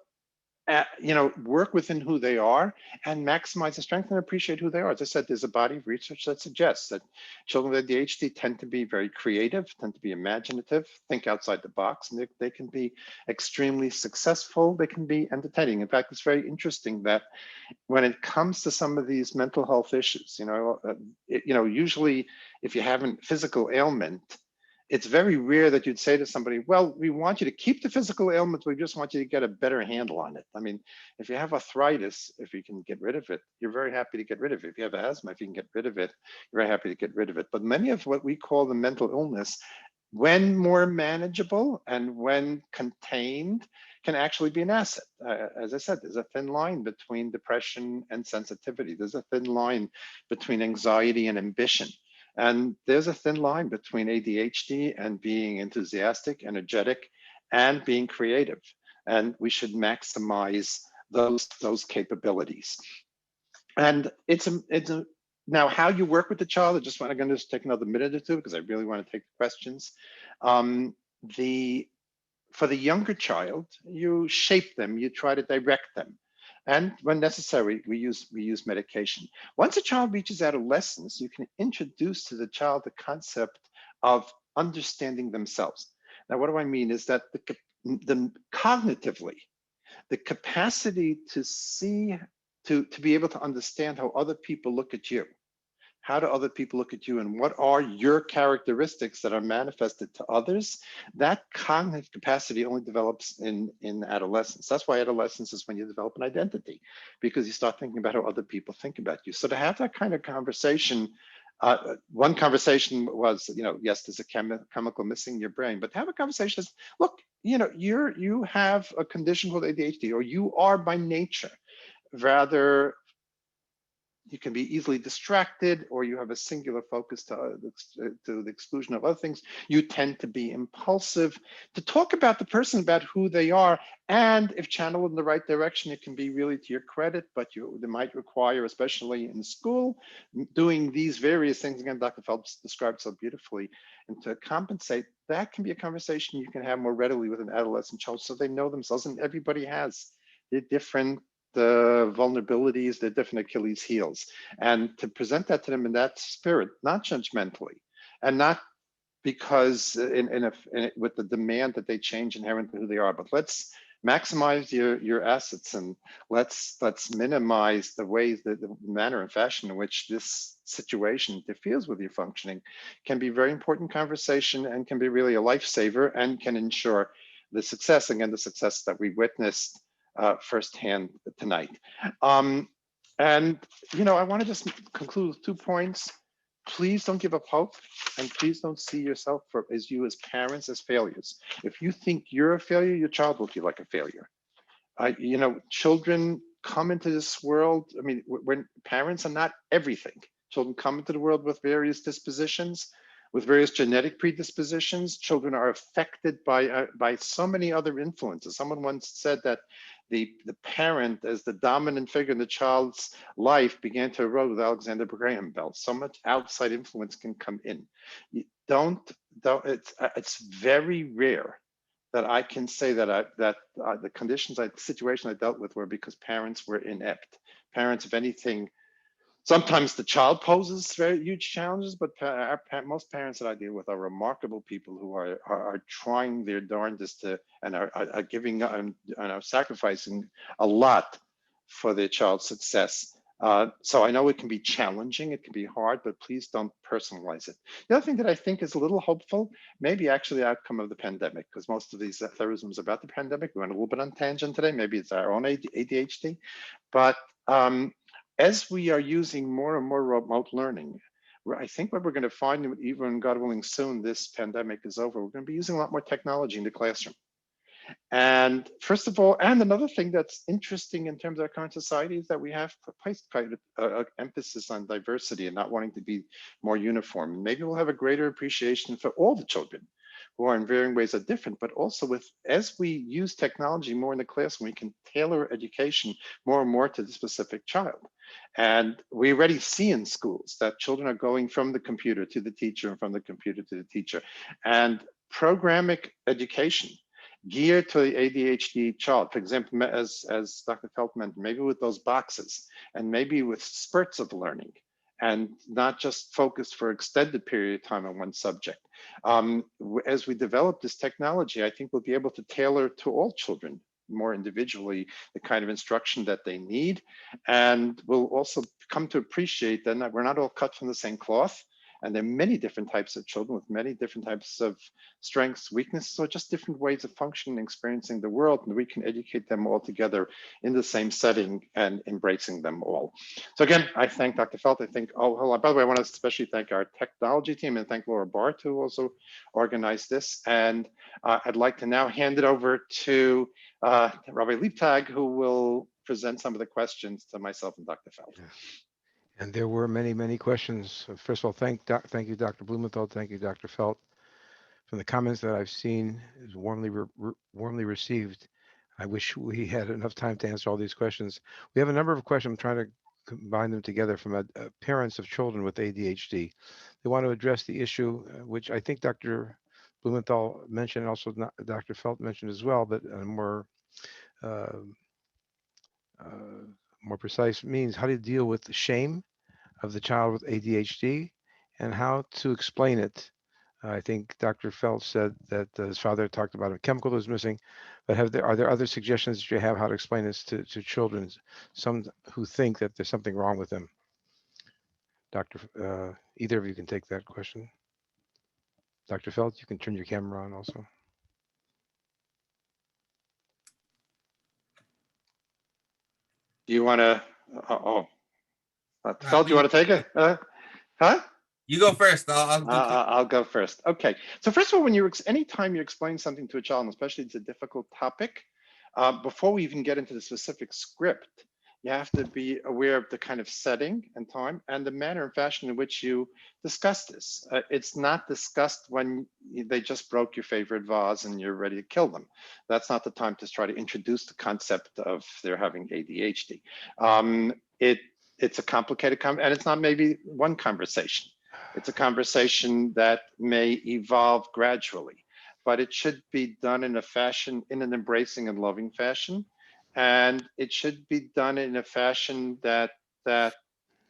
work within who they are and maximize the strength and appreciate who they are. As I said, there's a body of research that suggests that children with ADHD tend to be very creative, tend to be imaginative, think outside the box, and they can be extremely successful. They can be entertaining. In fact, it's very interesting that when it comes to some of these mental health issues, usually if you have a physical ailment, it's very rare that you'd say to somebody, well, we want you to keep the physical ailment, we just want you to get a better handle on it. I mean, if you have arthritis, if you can get rid of it, you're very happy to get rid of it. If you have asthma, if you can get rid of it, you're very happy to get rid of it. But many of what we call the mental illness, when more manageable and when contained, can actually be an asset. As I said, there's a thin line between depression and sensitivity. There's a thin line between anxiety and ambition. And there's a thin line between ADHD and being enthusiastic, energetic, and being creative. And we should maximize those capabilities. And now how you work with the child, I'm going to just take another minute or two because I really want to take the questions. For the younger child, you shape them, you try to direct them. And when necessary, we use medication. Once a child reaches adolescence, you can introduce to the child the concept of understanding themselves. Now, what do I mean is that the cognitively, the capacity to see, to be able to understand how other people look at you. How do other people look at you, and what are your characteristics that are manifested to others? That cognitive capacity only develops in adolescence. That's why adolescence is when you develop an identity, because you start thinking about how other people think about you. So to have that kind of conversation, one conversation was, yes, there's a chemical missing in your brain, but to have a conversation is, look, you have a condition called ADHD, or you are by nature rather you can be easily distracted, or you have a singular focus to the exclusion of other things. You tend to be impulsive. To talk about the person, about who they are, and if channeled in the right direction, it can be really to your credit, but they might require, especially in school, doing these various things. Again, Dr. Phelps described so beautifully. And to compensate, that can be a conversation you can have more readily with an adolescent child, so they know themselves, and everybody has their different vulnerabilities, their different Achilles heels, and to present that to them in that spirit, not judgmentally, and not because with the demand that they change inherently who they are, but let's maximize your assets, and let's minimize the ways that the manner and fashion in which this situation interferes with your functioning can be very important conversation, and can be really a lifesaver, and can ensure the success, again, the success that we witnessed firsthand tonight. And I want to just conclude with 2 points. Please don't give up hope, and please don't see yourself as parents as failures. If you think you're a failure, your child will feel like a failure. Children come into this world. I mean, when parents are not everything, children come into the world with various dispositions, with various genetic predispositions. Children are affected by so many other influences. Someone once said that the parent as the dominant figure in the child's life began to erode with Alexander Graham Bell. So much outside influence can come in. It's very rare that I can say that the situation I dealt with were because parents were inept. Parents, if anything, sometimes the child poses very huge challenges, but most parents that I deal with are remarkable people who are trying their darndest to, and are giving and are sacrificing a lot for their child's success. So I know it can be challenging, it can be hard, but please don't personalize it. The other thing that I think is a little hopeful, maybe actually the outcome of the pandemic, because most of these theorisms about the pandemic, we went a little bit on tangent today, maybe it's our own ADHD, but as we are using more and more remote learning, I think what we're going to find, even God willing soon, this pandemic is over, we're going to be using a lot more technology in the classroom. And first of all, and another thing that's interesting in terms of our current society is that we have placed quite an emphasis on diversity and not wanting to be more uniform. Maybe we'll have a greater appreciation for all the children who are in varying ways are different, but also as we use technology more in the classroom, we can tailor education more and more to the specific child. And we already see in schools that children are going from the computer to the teacher and from the computer to the teacher. And programmatic education geared to the ADHD child, for example, as Dr. Felt mentioned, maybe with those boxes and maybe with spurts of learning, and not just focused for extended period of time on one subject. As we develop this technology, I think we'll be able to tailor to all children more individually the kind of instruction that they need. And we'll also come to appreciate then that we're not all cut from the same cloth. And there are many different types of children with many different types of strengths, weaknesses, or just different ways of functioning, experiencing the world. And we can educate them all together in the same setting and embracing them all. So again, I thank Dr. Felt. I think, by the way, I want to especially thank our technology team and thank Laura Barth, who also organized this. And I'd like to now hand it over to Rabbi Liebtag, who will present some of the questions to myself and Dr. Felt. Yeah. And there were many, many questions. First of all, thank you, Dr. Blumenthal. Thank you, Dr. Felt. From the comments that I've seen, is warmly received. I wish we had enough time to answer all these questions. We have a number of questions. I'm trying to combine them together from parents of children with ADHD. They want to address the issue, which I think Dr. Blumenthal mentioned, also Dr. Felt mentioned as well, but more precise means how to deal with the shame of the child with ADHD and how to explain it. I think Dr. Felt said that his father talked about a chemical that was missing, but are there other suggestions that you have how to explain this to children, some who think that there's something wrong with them? Either of you can take that question. Dr. Felt, you can turn your camera on also. Do you want to, Felt, you want to take it? Huh? You go first. I'll go first. Okay. So first of all, anytime you explain something to a child, especially it's a difficult topic, before we even get into the specific script, you have to be aware of the kind of setting and time and the manner and fashion in which you discuss this. It's not discussed when they just broke your favorite vase and you're ready to kill them. That's not the time to try to introduce the concept of they're having ADHD. It's a complicated and it's not maybe one conversation. It's a conversation that may evolve gradually, but it should be done in a fashion, in an embracing and loving fashion. And it should be done in a fashion that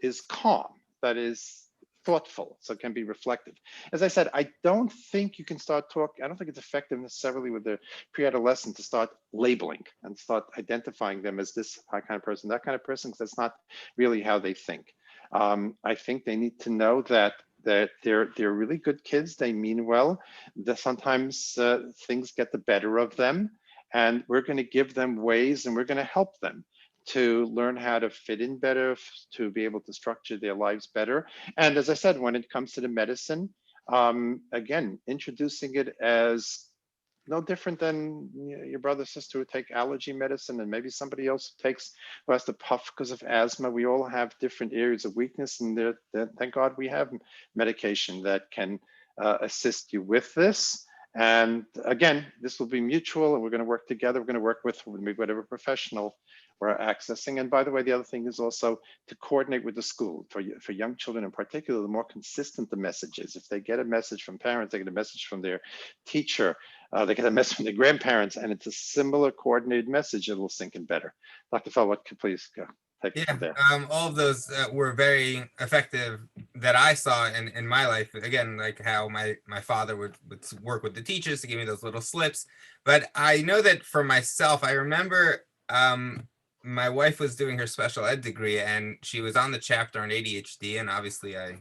is calm, that is thoughtful, so it can be reflective. As I said, I don't think you can start talking, I don't think it's effective necessarily with the pre-adolescent to start labeling and start identifying them as this kind of person, that kind of person, because that's not really how they think. I think they need to know that they're really good kids, they mean well, that sometimes things get the better of them, and we're going to give them ways and we're going to help them to learn how to fit in better, to be able to structure their lives better. And as I said, when it comes to the medicine, again, introducing it as no different than your brother, sister who take allergy medicine, and maybe somebody else who has to puff because of asthma. We all have different areas of weakness, and thank God we have medication that can assist you with this. And again, this will be mutual, and we're going to work together. We're going to work with whatever professional we're accessing. And by the way, the other thing is also to coordinate with the school. For young children in particular, the more consistent the message is. If they get a message from parents, they get a message from their teacher, they get a message from their grandparents, and it's a similar coordinated message, it'll sink in better. Dr. Felt, what could please go? Yeah, all of those were very effective that I saw in my life. Again, like how my father would work with the teachers to give me those little slips. But I know that for myself, I remember my wife was doing her special ed degree, and she was on the chapter on ADHD, and obviously I,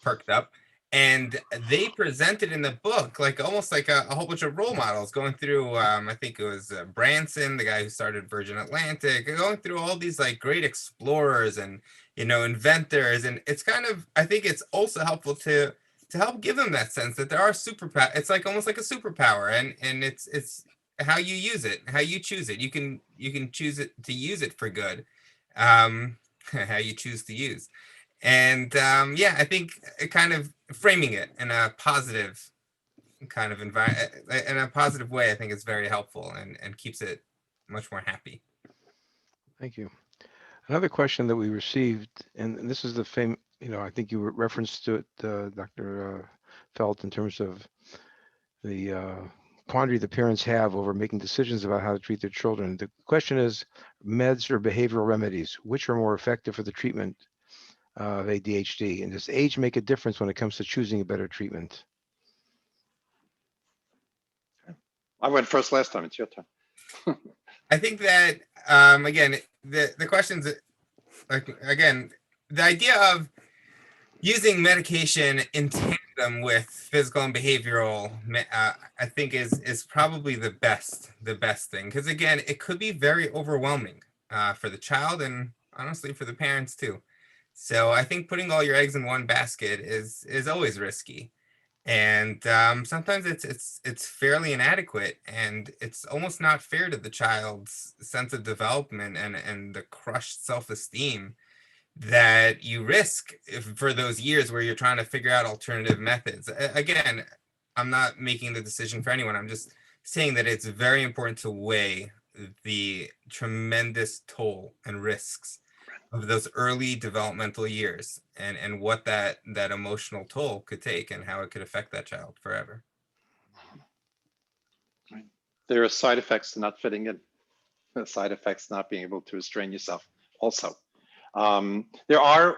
perked up. And they presented in the book like almost like a whole bunch of role models going through. I think it was Branson, the guy who started Virgin Atlantic, going through all these like great explorers and inventors. And it's kind of, I think it's also helpful to help give them that sense that there are superpower. It's like almost like a superpower, and it's how you use it, how you choose it. You can choose it to use it for good. How you choose to use. And yeah, I think kind of framing it in a positive kind of environment, in a positive way, I think is very helpful and keeps it much more happy. Thank you. Another question that we received, and this is the fame, I think you referenced to it, Dr. Felt, in terms of the quandary the parents have over making decisions about how to treat their children. The question is, meds or behavioral remedies, which are more effective for the treatment of ADHD? And does age make a difference when it comes to choosing a better treatment? I went first last time. It's your turn. I think that again, the questions, like again, the idea of using medication in tandem with physical and behavioral, I think is probably the best thing, because again, it could be very overwhelming for the child and honestly for the parents too. So I think putting all your eggs in one basket is always risky, and sometimes it's fairly inadequate, and it's almost not fair to the child's sense of development and the crushed self-esteem that you risk for those years where you're trying to figure out alternative methods. Again, I'm not making the decision for anyone. I'm just saying that it's very important to weigh the tremendous toll and risks of those early developmental years, and what that emotional toll could take and how it could affect that child forever. There are side effects to not fitting in, side effects not being able to restrain yourself also. There are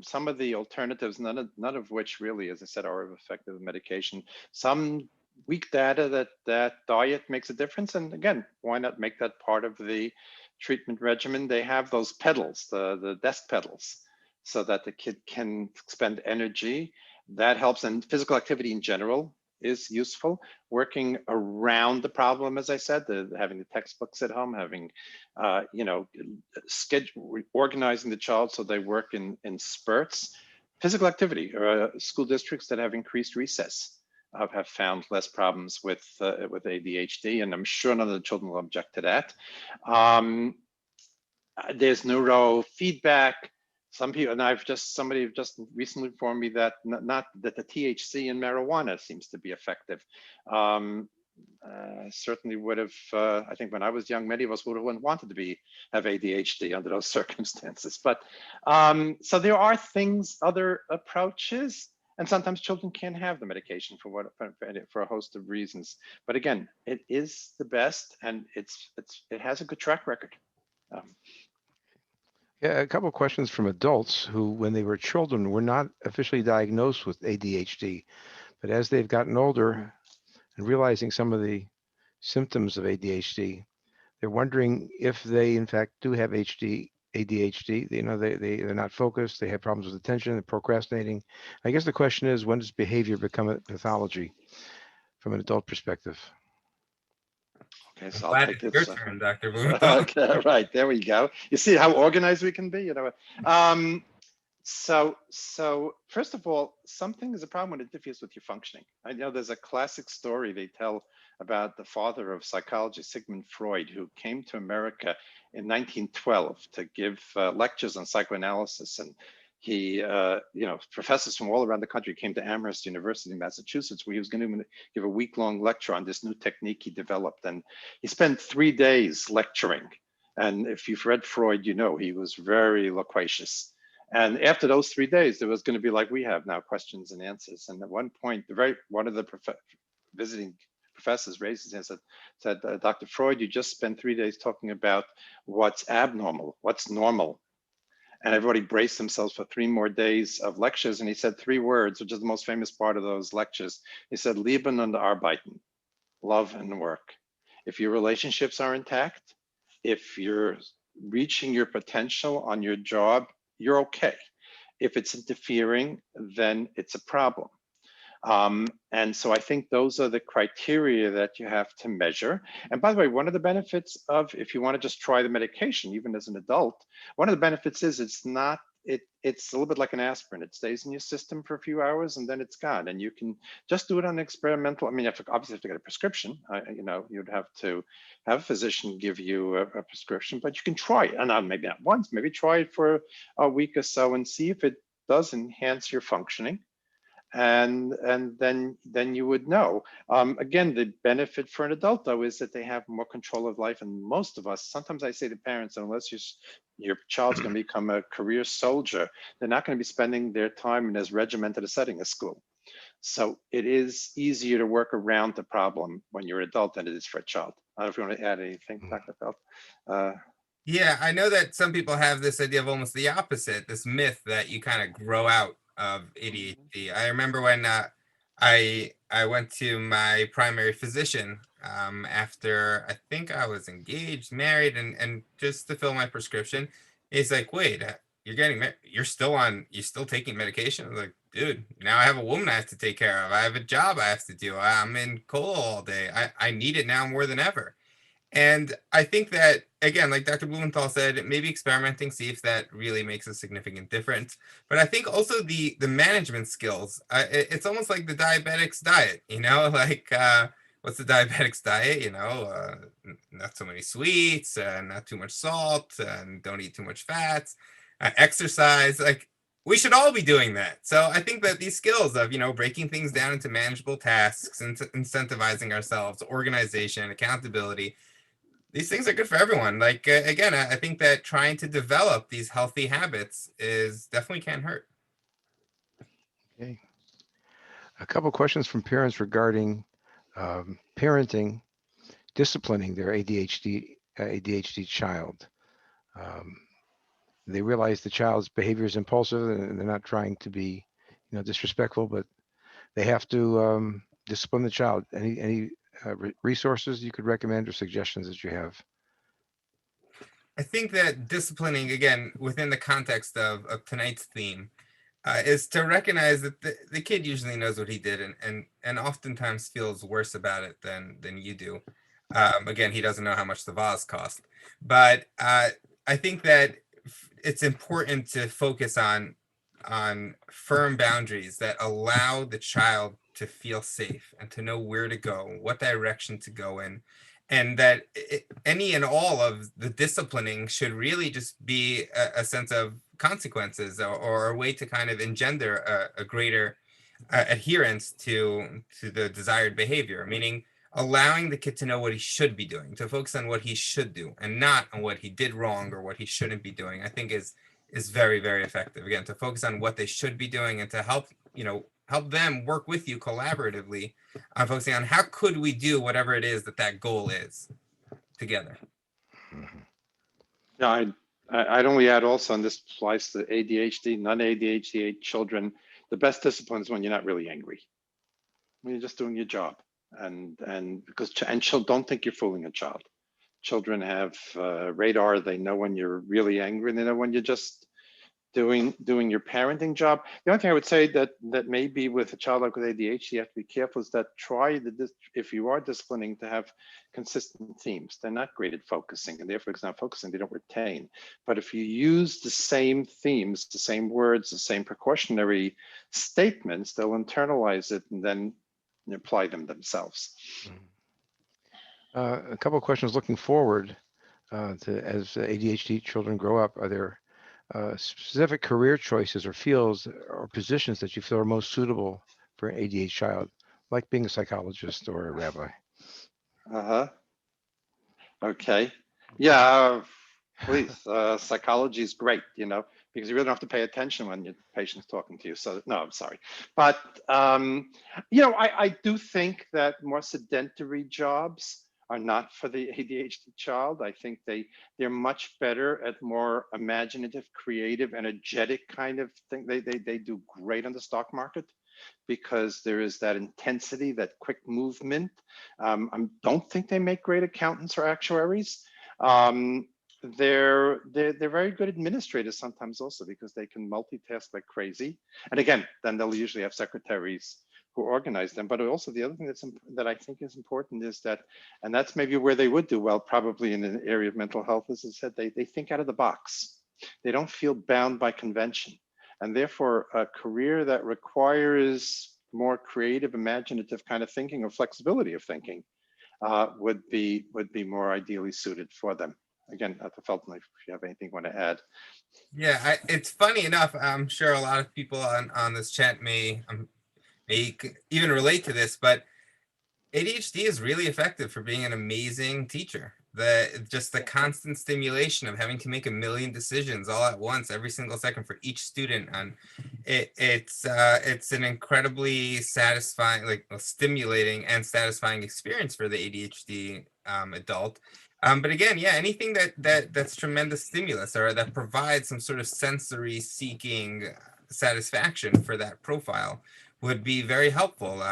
some of the alternatives, none of which really, as I said, are effective medication. Some weak data that diet makes a difference, and again, why not make that part of the treatment regimen? They have those pedals, the desk pedals, so that the kid can expend energy. That helps, and physical activity in general is useful. Working around the problem, as I said, having the textbooks at home, having organizing the child so they work in spurts. Physical activity, school districts that have increased recess have found less problems with ADHD, and I'm sure none of the children will object to that. there's neurofeedback. Some people, and somebody just recently informed me that not that the THC in marijuana seems to be effective. Certainly would have, I think when I was young, many of us would have wanted to have ADHD under those circumstances. But so there are things, other approaches, and sometimes children can't have the medication for a host of reasons. But again, it is the best, and it has a good track record. Yeah, a couple of questions from adults who, when they were children, were not officially diagnosed with ADHD, but as they've gotten older and realizing some of the symptoms of ADHD, they're wondering if they, in fact, do have ADHD. You know, they're not focused. They have problems with attention. They're procrastinating. I guess the question is, when does behavior become a pathology from an adult perspective? Okay, I'm so I'll glad take it's this. your turn, Dr. Blumenthal. Okay, right, there we go. You see how organized we can be, you know. So first of all, something is a problem when it interferes with your functioning. I know there's a classic story they tell about the father of psychology, Sigmund Freud, who came to America in 1912 to give lectures on psychoanalysis. And he, you know, professors from all around the country came to Amherst University in Massachusetts, where he was going to give a week-long lecture on this new technique he developed. And he spent 3 days lecturing. And if you've read Freud, you know he was very loquacious. And after those 3 days, there was going to be, like we have now, questions and answers. And at one point, one of the visiting professors raised his hand and said, Dr. Freud, you just spent 3 days talking about what's abnormal, what's normal. And everybody braced themselves for 3 more days of lectures. And he said 3 words, which is the most famous part of those lectures. He said, Leben und Arbeiten, love and work. If your relationships are intact, if you're reaching your potential on your job, you're okay. If it's interfering, then it's a problem. And so I think those are the criteria that you have to measure. And by the way, one of the benefits of, if you want to just try the medication, even as an adult, one of the benefits is it's a little bit like an aspirin. It stays in your system for a few hours and then it's gone. And you can just do it on experimental. I mean, you obviously have to get a prescription. You know, you'd have to have a physician give you a prescription, but you can try it. And maybe not once, maybe try it for a week or so and see if it does enhance your functioning. And then you would know. Again, the benefit for an adult, though, is that they have more control of life. And most of us, sometimes I say to parents, unless your child's going to become a career soldier, they're not going to be spending their time in as regimented a setting as school. So it is easier to work around the problem when you're an adult than it is for a child. I don't know if you want to add anything, Dr. Felt. Yeah, I know that some people have this idea of almost the opposite, this myth that you kind of grow out of ADHD. I remember when I went to my primary physician after I think I was engaged, married, and just to fill my prescription. He's like, "Wait, you're still taking medication?" I was like, "Dude, now I have a woman I have to take care of. I have a job I have to do. I'm in coal all day. I need it now more than ever." And I think that, again, like Dr. Blumenthal said, maybe experimenting, see if that really makes a significant difference. But I think also the management skills, it's almost like the diabetic's diet, you know, like what's the diabetic's diet? You know, not so many sweets, not too much salt, and don't eat too much fats, exercise. Like we should all be doing that. So I think that these skills of, you know, breaking things down into manageable tasks, and incentivizing ourselves, organization, accountability, these things are good for everyone. Like, again, I think that trying to develop these healthy habits is definitely can't hurt. Okay. A couple of questions from parents regarding parenting, disciplining their ADHD child. They realize the child's behavior is impulsive and they're not trying to be, you know, disrespectful, but they have to discipline the child. Any resources you could recommend or suggestions that you have? I think that disciplining, again, within the context of tonight's theme, is to recognize that the kid usually knows what he did and oftentimes feels worse about it than you do. Again, he doesn't know how much the vase cost. But I think that it's important to focus on firm boundaries that allow the child to feel safe and to know where to go, what direction to go in. and that any and all of the disciplining should really just be a sense of consequences, or a way to kind of engender a greater adherence to the desired behavior, meaning allowing the kid to know what he should be doing, to focus on what he should do and not on what he did wrong or what he shouldn't be doing, I think is very, very effective. Again, to focus on what they should be doing and to help, help them work with you collaboratively on focusing on how could we do whatever it is that goal is together. Yeah, I'd only add also, and this applies to ADHD, non-ADHD children, the best discipline is when you're not really angry, when you're just doing your job. And don't think you're fooling a child. Children have radar. They know when you're really angry, and they know when you're just doing your parenting job. The only thing I would say that maybe with a child like with ADHD, you have to be careful is that if you are disciplining, to have consistent themes. They're not great at focusing, and therefore, if it's not focusing, they don't retain. But if you use the same themes, the same words, the same precautionary statements, they'll internalize it and then apply them themselves. A couple of questions looking forward to as ADHD children grow up. Are there specific career choices or fields or positions that you feel are most suitable for an ADHD child, like being a psychologist or a rabbi? Okay. Yeah, please. Psychology is great, because you really don't have to pay attention when your patient's talking to you. So no, I'm sorry. But, I do think that more sedentary jobs are not for the ADHD child. I think they're much better at more imaginative, creative, energetic kind of thing. They do great on the stock market because there is that intensity, that quick movement. I don't think they make great accountants or actuaries. They're very good administrators sometimes also because they can multitask like crazy. And again, then they'll usually have secretaries who organize them. But also the other thing that I think is important is that, and that's maybe where they would do well, probably in an area of mental health, as I said, they think out of the box. They don't feel bound by convention. And therefore, a career that requires more creative, imaginative kind of thinking or flexibility of thinking would be more ideally suited for them. Again, Dr. Felton, if you have anything you want to add. Yeah, it's funny enough. I'm sure a lot of people on this chat may even relate to this, but ADHD is really effective for being an amazing teacher. Just the constant stimulation of having to make a million decisions all at once, every single second for each student, and it's an incredibly satisfying, stimulating and satisfying experience for the ADHD adult. But again, yeah, anything that's tremendous stimulus or that provides some sort of sensory seeking satisfaction for that profile would be very helpful.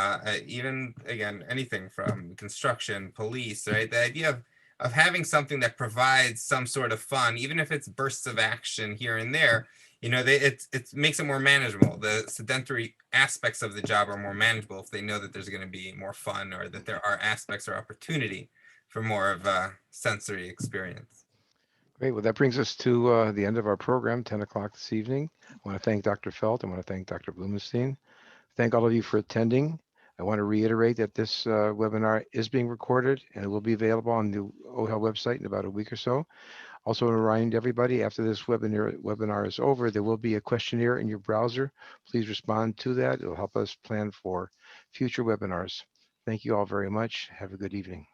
Even again, anything from construction, police, right? The idea of having something that provides some sort of fun, even if it's bursts of action here and there, it makes it more manageable. The sedentary aspects of the job are more manageable if they know that there's going to be more fun or that there are aspects or opportunity for more of a sensory experience. Great. Well, that brings us to the end of our program, 10 o'clock this evening. I want to thank Dr. Felt. I want to thank Dr. Blumenstein. Thank all of you for attending. I want to reiterate that this webinar is being recorded and it will be available on the Ohel website in about a week or so. Also remind everybody, after this webinar is over, there will be a questionnaire in your browser. Please respond to that. It'll help us plan for future webinars. Thank you all very much. Have a good evening.